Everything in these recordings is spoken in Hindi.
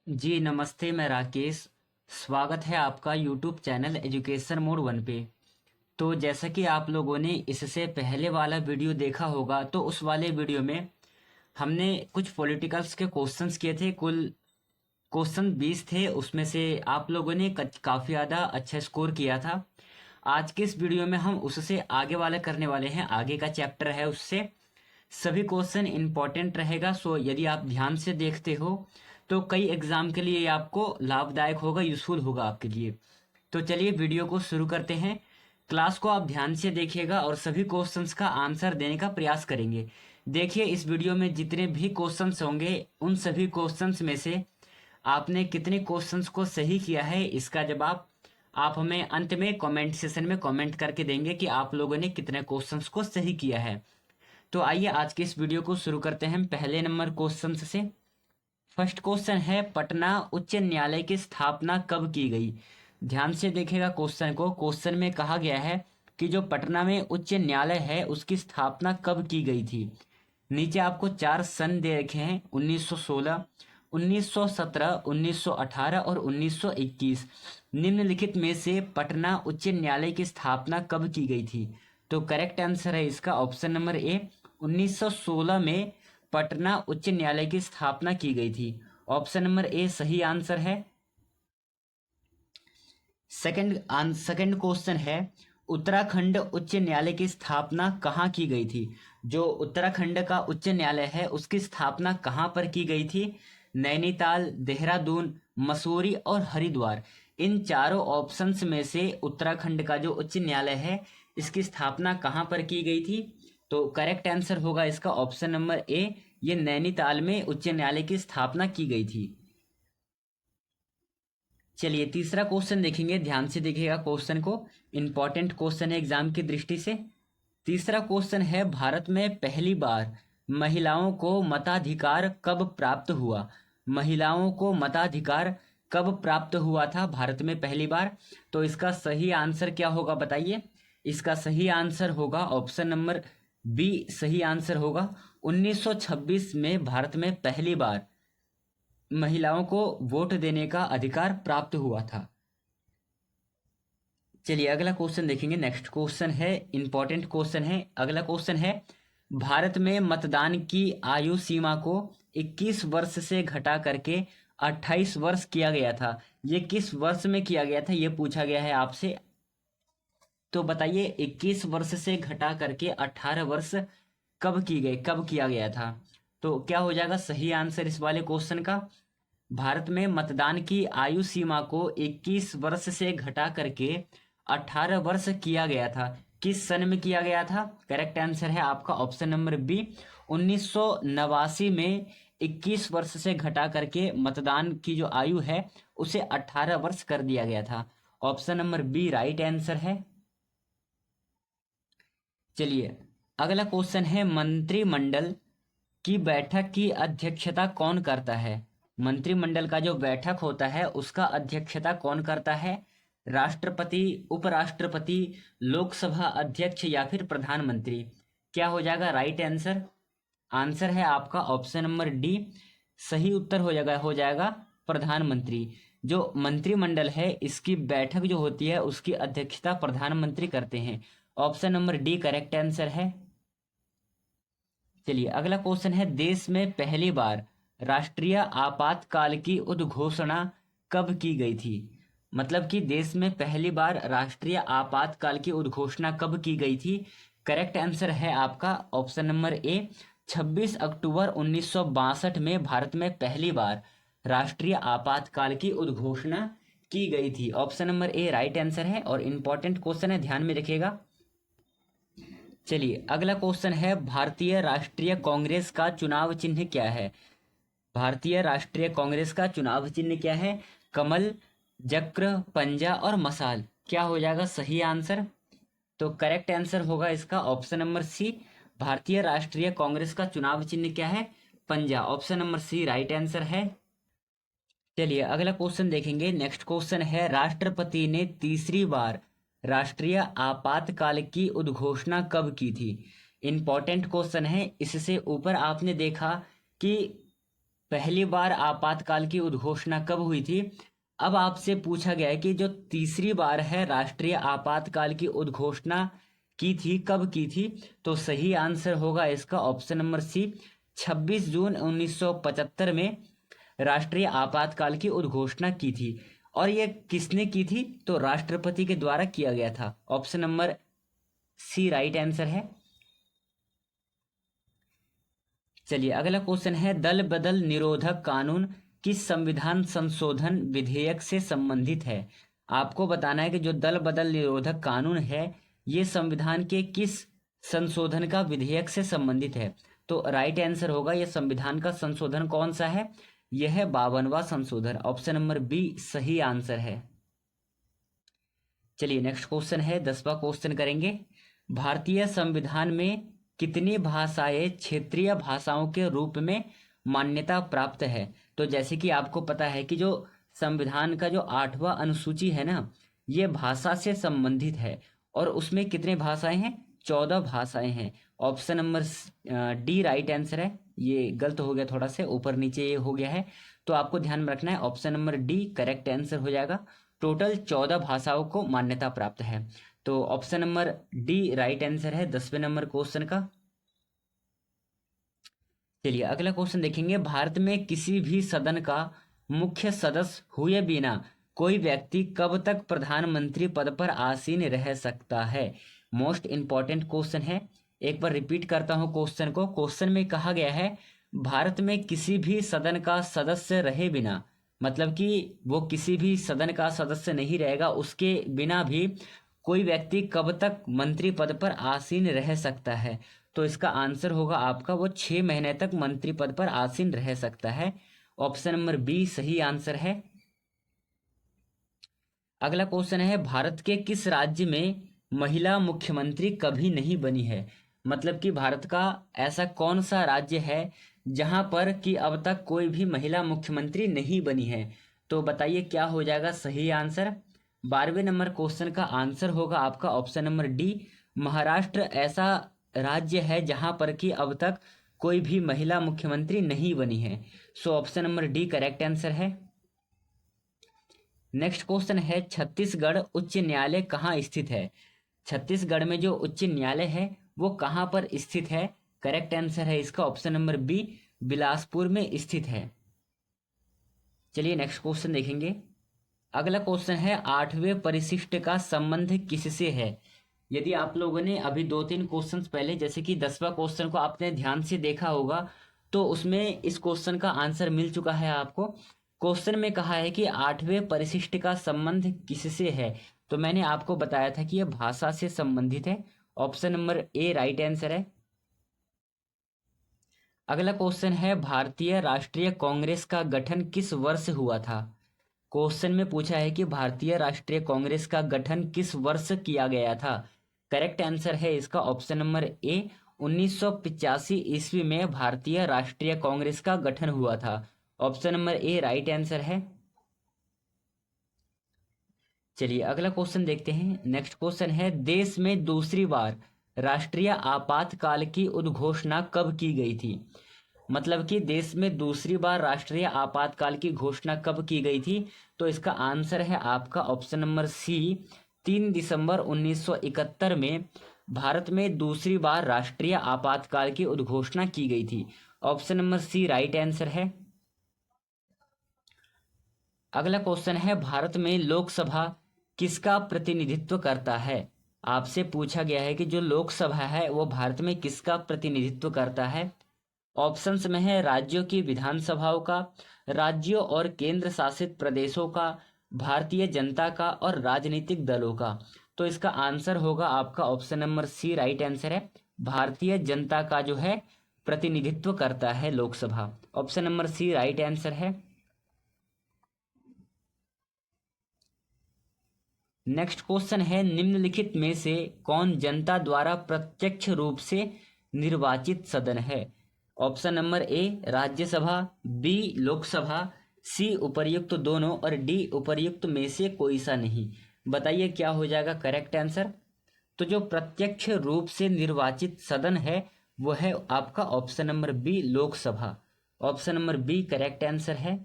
जी नमस्ते, मैं राकेश। स्वागत है आपका YouTube channel education mode one पे। तो जैसा कि आप लोगों ने इससे पहले वाला वीडियो देखा होगा, तो उस वाले वीडियो में हमने कुछ पॉलिटिकल्स के क्वेश्चंस किए थे। कुल क्वेश्चन 20 थे, उसमें से आप लोगों ने काफ़ी ज़्यादा अच्छा स्कोर किया था। आज के इस वीडियो में हम उससे आगे वाला करने वाले हैं, आगे का चैप्टर है उससे। सभी क्वेश्चन इंपॉर्टेंट रहेगा, सो यदि आप ध्यान से देखते हो तो कई एग्जाम के लिए ये आपको लाभदायक होगा, यूजफुल होगा आपके लिए। तो चलिए वीडियो को शुरू करते हैं। क्लास को आप ध्यान से देखिएगा और सभी क्वेश्चंस का आंसर देने का प्रयास करेंगे। देखिए, इस वीडियो में जितने भी क्वेश्चंस होंगे उन सभी क्वेश्चंस में से आपने कितने क्वेश्चंस को सही किया है, इसका जवाब आप हमें अंत में कमेंट सेशन में कमेंट करके देंगे कि आप लोगों ने कितने क्वेश्चंस को सही किया है। तो आइए आज के इस वीडियो को शुरू करते हैं पहले नंबर क्वेश्चन से। फर्स्ट क्वेश्चन है, पटना उच्च न्यायालय की स्थापना कब की गई। ध्यान से देखिएगा क्वेश्चन को। क्वेश्चन में कहा गया है कि जो पटना में उच्च न्यायालय है उसकी स्थापना कब की गई थी। नीचे आपको चार सन दे रखे हैं: 1916, 1917, 1918 और 1921। निम्नलिखित में से पटना उच्च न्यायालय की स्थापना कब की गई थी। तो करेक्ट आंसर है इसका ऑप्शन नंबर ए, 1916 में पटना उच्च न्यायालय की स्थापना की गई थी। ऑप्शन नंबर ए सही आंसर है। सेकंड क्वेश्चन है, उत्तराखंड उच्च न्यायालय की स्थापना कहाँ की गई थी। जो उत्तराखंड का उच्च न्यायालय है उसकी स्थापना कहाँ पर की गई थी। नैनीताल, देहरादून, मसूरी और हरिद्वार। इन चारों ऑप्शंस में से उत्तराखंड का जो उच्च न्यायालय है इसकी स्थापना कहाँ पर की गई थी। तो करेक्ट आंसर होगा इसका ऑप्शन नंबर ए, ये नैनीताल में उच्च न्यायालय की स्थापना की गई थी। चलिए तीसरा क्वेश्चन देखेंगे, ध्यान से देखिएगा क्वेश्चन को। इंपॉर्टेंट क्वेश्चन है एग्जाम की दृष्टि से। तीसरा क्वेश्चन है, भारत में पहली बार महिलाओं को मताधिकार कब प्राप्त हुआ। महिलाओं को मताधिकार कब प्राप्त हुआ था भारत में पहली बार। तो इसका सही आंसर क्या होगा बताइए। इसका सही आंसर होगा ऑप्शन नंबर बी, सही आंसर होगा 1926 में भारत में पहली बार महिलाओं को वोट देने का अधिकार प्राप्त हुआ था। चलिए अगला क्वेश्चन देखेंगे। नेक्स्ट क्वेश्चन है, इंपॉर्टेंट क्वेश्चन है। अगला क्वेश्चन है, भारत में मतदान की आयु सीमा को 21 वर्ष से घटा करके 28 वर्ष किया गया था। ये किस वर्ष में किया गया था, ये पूछा गया है आपसे। तो बताइए 21 वर्ष से घटा करके 18 वर्ष कब किया गया था। तो क्या हो जाएगा सही आंसर इस वाले क्वेश्चन का। भारत में मतदान की आयु सीमा को 21 वर्ष से घटा करके 18 वर्ष किया गया था। किस सन में किया गया था। करेक्ट आंसर है आपका ऑप्शन नंबर बी, 1989 में 21 वर्ष से घटा करके मतदान की जो आयु है उसे 18 वर्ष कर दिया गया था। Option number B right answer है। चलिए अगला क्वेश्चन है, मंत्रिमंडल की बैठक की अध्यक्षता कौन करता है। मंत्रिमंडल का जो बैठक होता है उसका अध्यक्षता कौन करता है। राष्ट्रपति, उपराष्ट्रपति, लोकसभा अध्यक्ष या फिर प्रधानमंत्री। क्या हो जाएगा राइट आंसर। आंसर है आपका ऑप्शन नंबर डी, सही उत्तर हो जाएगा प्रधानमंत्री। जो मंत्रिमंडल है इसकी बैठक जो होती है उसकी अध्यक्षता प्रधानमंत्री करते हैं। Option number D correct answer है। चलिए अगला क्वेश्चन है, देश में पहली बार राष्ट्रीय आपातकाल की उद्घोषणा कब की गई थी। मतलब कि देश में पहली बार राष्ट्रीय आपातकाल की उद्घोषणा कब की गई थी। करेक्ट आंसर है आपका ऑप्शन नंबर ए, 26 अक्टूबर 1962 में भारत में पहली बार राष्ट्रीय आपातकाल की उद्घोषणा की गई थी। ऑप्शन नंबर ए राइट आंसर है और इंपॉर्टेंट क्वेश्चन है, ध्यान में रखिएगा। चलिए अगला क्वेश्चन है, भारतीय राष्ट्रीय कांग्रेस का चुनाव चिन्ह क्या है। भारतीय राष्ट्रीय कांग्रेस का चुनाव चिन्ह क्या है। कमल, चक्र, पंजा और मशाल। क्या हो जाएगा सही आंसर। तो करेक्ट आंसर होगा इसका ऑप्शन नंबर सी, भारतीय राष्ट्रीय कांग्रेस का चुनाव चिन्ह क्या है, पंजा। Option number C right answer है। चलिए अगला क्वेश्चन देखेंगे। नेक्स्ट क्वेश्चन है, राष्ट्रपति ने तीसरी बार राष्ट्रीय आपातकाल की उद्घोषणा कब की थी। इंपॉर्टेंट क्वेश्चन है। इससे ऊपर आपने देखा कि पहली बार आपातकाल की उद्घोषणा कब हुई थी। अब आपसे पूछा गया है कि जो तीसरी बार है राष्ट्रीय आपातकाल की उद्घोषणा की थी, कब की थी। तो सही आंसर होगा इसका ऑप्शन नंबर सी, 26 जून 1975 में राष्ट्रीय आपातकाल की उद्घोषणा की थी। और ये किसने की थी, तो राष्ट्रपति के द्वारा किया गया था। Option number C right answer है। चलिए अगला क्वेश्चन है, दल बदल निरोधक कानून किस संविधान संशोधन विधेयक से संबंधित है। आपको बताना है कि जो दल बदल निरोधक कानून है ये संविधान के किस संशोधन का विधेयक से संबंधित है। तो राइट आंसर होगा, यह संविधान का संशोधन कौन सा है, यह है 52वां संशोधन। ऑप्शन नंबर बी सही आंसर है। चलिए नेक्स्ट क्वेश्चन है, 10वां क्वेश्चन करेंगे। भारतीय संविधान में कितनी भाषाएं क्षेत्रीय भाषाओं के रूप में मान्यता प्राप्त है। तो जैसे कि आपको पता है कि जो संविधान का जो 8वां अनुसूची है ना, ये भाषा से संबंधित है और उसमें कितने भाषाएं हैं, 14 भाषाएं हैं। Option number D right answer है। ये गलत हो गया, थोड़ा से ऊपर नीचे ये हो गया है, तो आपको ध्यान में रखना है option number D correct answer हो जाएगा। टोटल 14 भाषाओं को मान्यता प्राप्त है। तो option number D right answer है 10वें नंबर क्वेश्चन का। चलिए अगला क्वेश्चन देखेंगे, भारत में किसी भी सदन का मुख्य सदस्य हुए बिना कोई व्यक्ति कब तक प्रधानमंत्री पद पर आसीन रह सकता है। मोस्ट इंपॉर्टेंट क्वेश्चन है, एक बार रिपीट करता हूं क्वेश्चन को। क्वेश्चन में कहा गया है भारत में किसी भी सदन का सदस्य रहे बिना, मतलब कि वो किसी भी सदन का सदस्य नहीं रहेगा, उसके बिना भी कोई व्यक्ति कब तक मंत्री पद पर आसीन रह सकता है। तो इसका आंसर होगा आपका, वो 6 महीने तक मंत्री पद पर आसीन रह सकता है। ऑप्शन नंबर बी सही आंसर है। अगला क्वेश्चन है, भारत के किस राज्य में महिला मुख्यमंत्री कभी नहीं बनी है। मतलब कि भारत का ऐसा कौन सा राज्य है जहां पर कि अब तक कोई भी महिला मुख्यमंत्री नहीं बनी है। तो बताइए क्या हो जाएगा सही आंसर। 12वें नंबर क्वेश्चन का आंसर होगा आपका ऑप्शन नंबर डी, महाराष्ट्र ऐसा राज्य है जहां पर कि अब तक कोई भी महिला मुख्यमंत्री नहीं बनी है। So option number D correct answer है। नेक्स्ट क्वेश्चन है, छत्तीसगढ़ उच्च न्यायालय कहाँ स्थित है। छत्तीसगढ़ में जो उच्च न्यायालय है वो कहाँ पर स्थित है। करेक्ट आंसर है इसका ऑप्शन नंबर बी, बिलासपुर में स्थित है। चलिए नेक्स्ट क्वेश्चन देखेंगे। अगला क्वेश्चन है, 8वें परिशिष्ट का संबंध किससे है। यदि आप लोगों ने अभी 2-3 क्वेश्चंस पहले जैसे कि 10वां क्वेश्चन को आपने ध्यान से देखा होगा तो उसमें इस क्वेश्चन का आंसर मिल चुका है आपको। क्वेश्चन में कहा है कि 8वें परिशिष्ट का संबंध किससे है, तो मैंने आपको बताया था कि यह भाषा से संबंधित है। ऑप्शन नंबर ए राइट आंसर है। अगला क्वेश्चन है, भारतीय राष्ट्रीय कांग्रेस का गठन किस वर्ष हुआ था। क्वेश्चन में पूछा है कि भारतीय राष्ट्रीय कांग्रेस का गठन किस वर्ष किया गया था। करेक्ट आंसर है इसका ऑप्शन नंबर ए, 1985 ईस्वी में भारतीय राष्ट्रीय कांग्रेस का गठन हुआ था। ऑप्शन नंबर ए राइट आंसर है। चलिए अगला क्वेश्चन देखते हैं। नेक्स्ट क्वेश्चन है, देश में दूसरी बार राष्ट्रीय आपातकाल की उद्घोषणा कब की गई थी। मतलब कि देश में दूसरी बार राष्ट्रीय आपातकाल की घोषणा कब की गई थी। तो इसका आंसर है आपका ऑप्शन नंबर सी, 3 दिसंबर 1971 में भारत में दूसरी बार राष्ट्रीय आपातकाल की उद्घोषणा की गई थी। Option number C right answer है। अगला क्वेश्चन है, भारत में लोकसभा किसका प्रतिनिधित्व करता है। आपसे पूछा गया है कि जो लोकसभा है वो भारत में किसका प्रतिनिधित्व करता है। ऑप्शंस में है राज्यों की विधानसभाओं का, राज्यों और केंद्र शासित प्रदेशों का, भारतीय जनता का और राजनीतिक दलों का। तो इसका आंसर होगा आपका option number C right answer है। भारतीय जनता का जो है प्रतिनिधित्व करता है Lok Sabha. Option number C right answer है। नेक्स्ट क्वेश्चन है, निम्नलिखित में से कौन जनता द्वारा प्रत्यक्ष रूप से निर्वाचित सदन है। Option number A Rajya Sabha, B Lok Sabha, C उपर्युक्त दोनों और डी उपर्युक्त में से कोई सा नहीं। बताइए क्या हो जाएगा करेक्ट आंसर। तो जो प्रत्यक्ष रूप से निर्वाचित सदन है वो है आपका option number B Lok Sabha. Option number B correct answer है।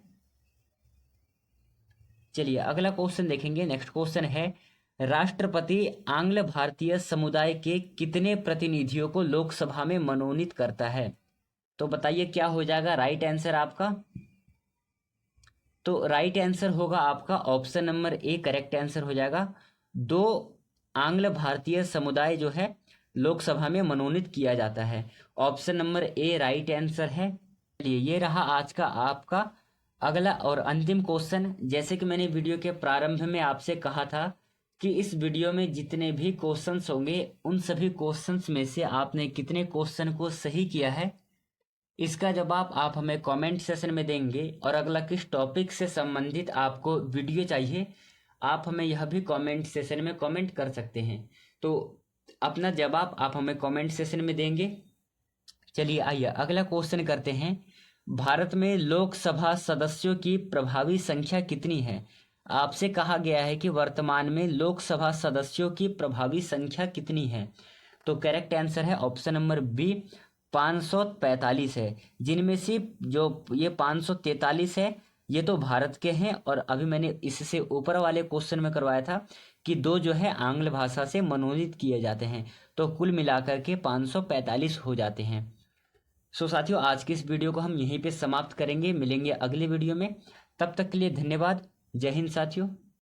चलिए अगला क्वेश्चन देखेंगे। नेक्स्ट क्वेश्चन है, राष्ट्रपति आंग्ल भारतीय समुदाय के कितने प्रतिनिधियों को लोकसभा में मनोनीत करता है? तो बताइए क्या हो जाएगा राइट आंसर आपका। तो राइट आंसर होगा आपका option number A correct answer हो जाएगा। 2 आंग्ल भारतीय समुदाय जो है लोकसभा में मनोनीत किया जाता है। ऑप्शन नंबर ए राइट आंसर है। चलिए ये रहा आज का आपका अगला और अंतिम क्वेश्चन। जैसे कि मैंने वीडियो के प्रारंभ में आपसे कहा था कि इस वीडियो में जितने भी क्वेश्चंस होंगे उन सभी क्वेश्चंस में से आपने कितने क्वेश्चन को सही किया है, इसका जवाब आप हमें कमेंट सेशन में देंगे। और अगला किस टॉपिक से संबंधित आपको वीडियो चाहिए, आप हमें यह भी कमेंट सेशन में कमेंट कर सकते हैं। तो अपना जवाब आप हमें कमेंट सेशन में देंगे। चलिए आइए अगला क्वेश्चन करते हैं। भारत में लोकसभा सदस्यों की प्रभावी संख्या कितनी है? आपसे कहा गया है कि वर्तमान में लोकसभा सदस्यों की प्रभावी संख्या कितनी है। तो करेक्ट आंसर है ऑप्शन नंबर बी 545 है, जिनमें से जो ये 543 है ये तो भारत के हैं, और अभी मैंने इससे ऊपर वाले क्वेश्चन में करवाया था कि 2 जो है आंग्ल भाषा से मनोनीत किए जाते हैं। तो कुल मिलाकर के 545 हो जाते हैं। सो साथियों आज की इस वीडियो को हम यहीं पे समाप्त करेंगे। मिलेंगे अगले वीडियो में, तब तक के लिए धन्यवाद। जय हिंद साथियों।